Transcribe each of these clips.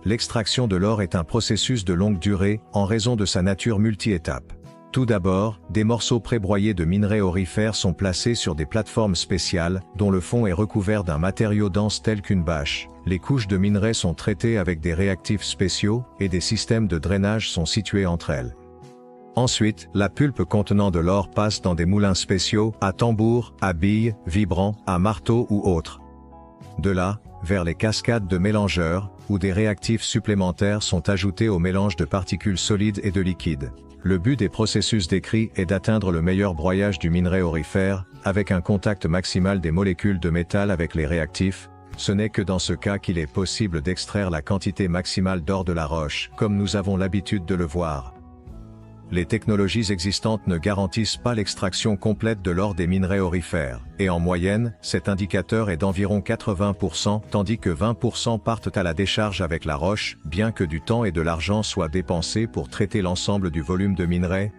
l'extraction de l'or est un processus de longue durée, en raison de sa nature multi-étape. Tout d'abord, des morceaux prébroyés de minerais aurifères sont placés sur des plateformes spéciales, dont le fond est recouvert d'un matériau dense tel qu'une bâche. Les couches de minerais sont traitées avec des réactifs spéciaux, et des systèmes de drainage sont situés entre elles. Ensuite, la pulpe contenant de l'or passe dans des moulins spéciaux, à tambour, à billes, vibrants, à marteau ou autres. De là, vers les cascades de mélangeurs, où des réactifs supplémentaires sont ajoutés au mélange de particules solides et de liquides. Le but des processus décrits est d'atteindre le meilleur broyage du minerai aurifère, avec un contact maximal des molécules de métal avec les réactifs. Ce n'est que dans ce cas qu'il est possible d'extraire la quantité maximale d'or de la roche, comme nous avons l'habitude de le voir. Les technologies existantes ne garantissent pas l'extraction complète de l'or des minerais aurifères, et en moyenne, cet indicateur est d'environ 80%, tandis que 20% partent à la décharge avec la roche, bien que du temps et de l'argent soient dépensés pour traiter l'ensemble du volume de minerais.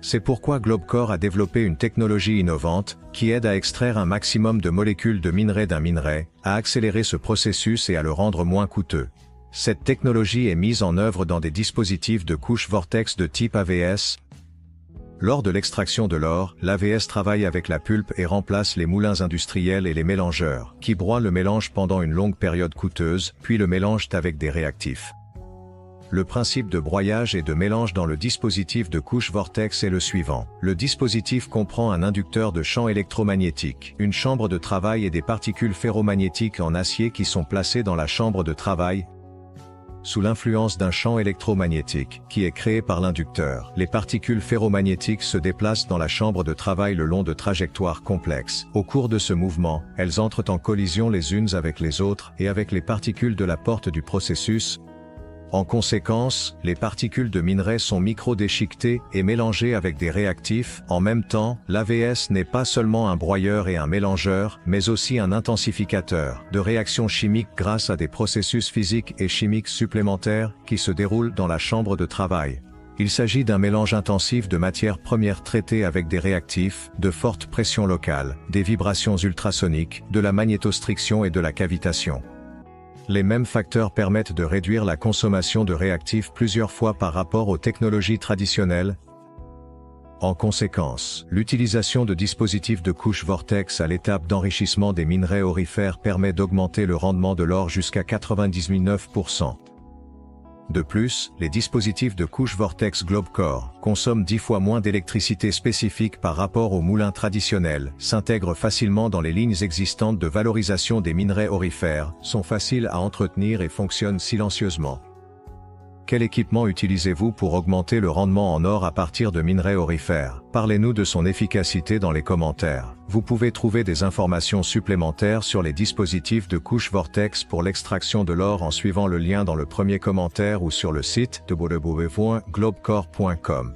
C'est pourquoi Globcore a développé une technologie innovante, qui aide à extraire un maximum de molécules de minerais d'un minerai, à accélérer ce processus et à le rendre moins coûteux. Cette technologie est mise en œuvre dans des dispositifs de couche vortex de type AVS. Lors de l'extraction de l'or, l'AVS travaille avec la pulpe et remplace les moulins industriels et les mélangeurs, qui broient le mélange pendant une longue période coûteuse, puis le mélangent avec des réactifs. Le principe de broyage et de mélange dans le dispositif de couche vortex est le suivant. Le dispositif comprend un inducteur de champ électromagnétique, une chambre de travail et des particules ferromagnétiques en acier qui sont placées dans la chambre de travail. Sous l'influence d'un champ électromagnétique, qui est créé par l'inducteur, les particules ferromagnétiques se déplacent dans la chambre de travail le long de trajectoires complexes. Au cours de ce mouvement, elles entrent en collision les unes avec les autres et avec les particules de la porte du processus. En conséquence, les particules de minerais sont micro-déchiquetées et mélangées avec des réactifs. En même temps, l'AVS n'est pas seulement un broyeur et un mélangeur, mais aussi un intensificateur de réactions chimiques grâce à des processus physiques et chimiques supplémentaires qui se déroulent dans la chambre de travail. Il s'agit d'un mélange intensif de matières premières traitées avec des réactifs, de forte pression locale, des vibrations ultrasoniques, de la magnétostriction et de la cavitation. Les mêmes facteurs permettent de réduire la consommation de réactifs plusieurs fois par rapport aux technologies traditionnelles. En conséquence, l'utilisation de dispositifs de couche vortex à l'étape d'enrichissement des minerais aurifères permet d'augmenter le rendement de l'or jusqu'à 99%. De plus, les dispositifs de couche vortex Globcore consomment 10 fois moins d'électricité spécifique par rapport aux moulins traditionnels, s'intègrent facilement dans les lignes existantes de valorisation des minerais aurifères, sont faciles à entretenir et fonctionnent silencieusement. Quel équipement utilisez-vous pour augmenter le rendement en or à partir de minerais aurifères? Parlez-nous de son efficacité dans les commentaires. Vous pouvez trouver des informations supplémentaires sur les dispositifs de couche vortex pour l'extraction de l'or en suivant le lien dans le premier commentaire ou sur le site www.globcore.com.